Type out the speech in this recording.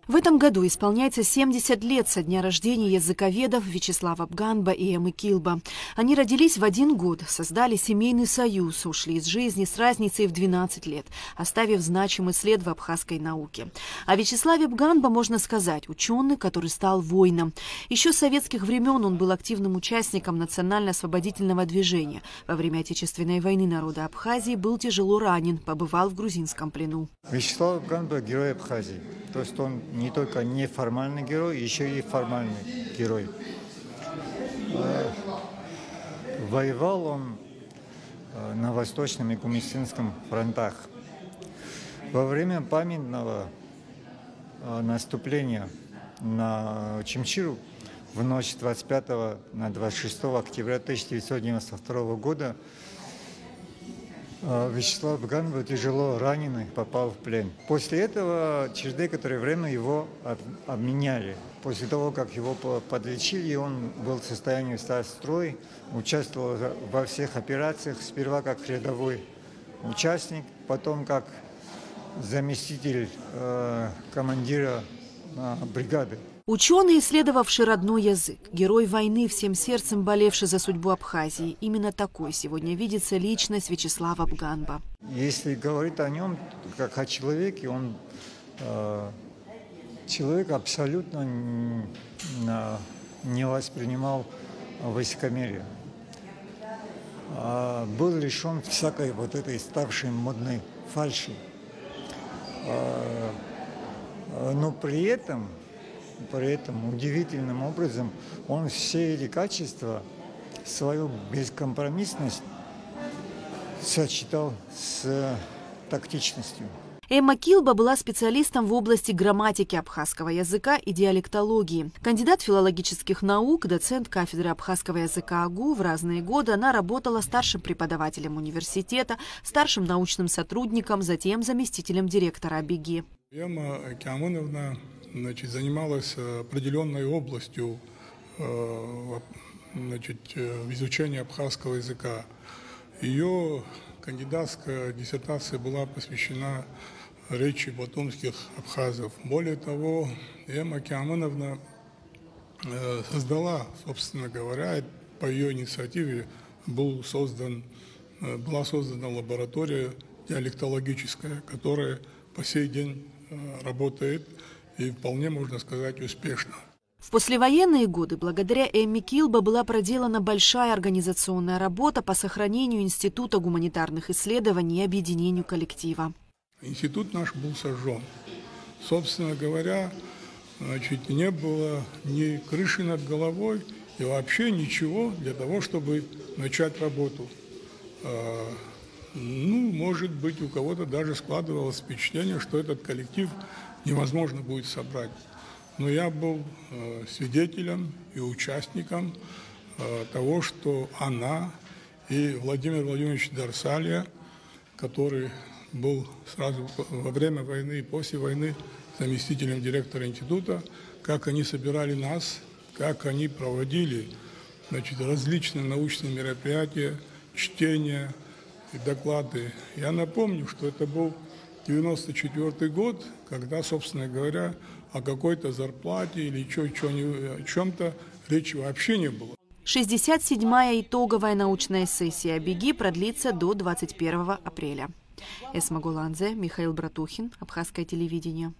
В этом году исполняется 70 лет со дня рождения языковедов Вячеслава Бганба и Эммы Килба. Они родились в один год, создали семейный союз, ушли из жизни с разницей в 12 лет, оставив значимый след в абхазской науке. О Вячеславе Бганба можно сказать ученый, который стал воином. Еще с советских времен он был активным участником национально-освободительного движения. Во время Отечественной войны народа Абхазии был тяжело ранен, побывал в грузинском плену. Вячеслав Бганба – герой Абхазии. То есть он не только неформальный герой, еще и формальный герой. Воевал он на Восточном и Кумисинском фронтах. Во время памятного наступления на Чимчиру в ночь с 25 на 26 октября 1992 года Вячеслав Бганба, тяжело раненый, попал в плен. После этого через некоторое время его обменяли. После того, как его подлечили, он был в состоянии встать в строй, участвовал во всех операциях, сперва как рядовой участник, потом как заместитель командира бригады. Ученый, исследовавший родной язык, герой войны, всем сердцем болевший за судьбу Абхазии. Именно такой сегодня видится личность Вячеслава Бганба. Если говорить о нем как о человеке, он человек абсолютно не воспринимал высокомерие. Был лишен всякой вот этой ставшей модной фальши. Но при этом удивительным образом он все эти качества, свою бескомпромиссность сочетал с тактичностью. Эмма Килба была специалистом в области грамматики абхазского языка и диалектологии. Кандидат филологических наук, доцент кафедры абхазского языка АГУ. В разные годы она работала старшим преподавателем университета, старшим научным сотрудником, затем заместителем директора АБИГИ. Эмма Киамоновна занималась определенной областью в изучении абхазского языка. Ее кандидатская диссертация была посвящена речи батумских абхазов. Более того, Эмма Киамоновна создала, собственно говоря, по ее инициативе была создана лаборатория диалектологическая, которая по сей день работает и вполне, можно сказать, успешно. В послевоенные годы благодаря Эмме Килба была проделана большая организационная работа по сохранению Института гуманитарных исследований и объединению коллектива. Институт наш был сожжен. Собственно говоря, не было ни крыши над головой и вообще ничего для того, чтобы начать работу. Может быть, у кого-то даже складывалось впечатление, что этот коллектив невозможно будет собрать. Но я был свидетелем и участником того, что она и Владимир Владимирович Дарсалия, который был сразу во время войны и после войны заместителем директора института, как они собирали нас, как они проводили различные научные мероприятия, чтения и доклады. Я напомню, что это был 1994 год, когда, собственно говоря, о какой-то зарплате или о чем-то речи вообще не было. 67-я итоговая научная сессия АБИГИ продлится до 21 апреля. Эсма Гуланзе, Михаил Братухин, Абхазское телевидение.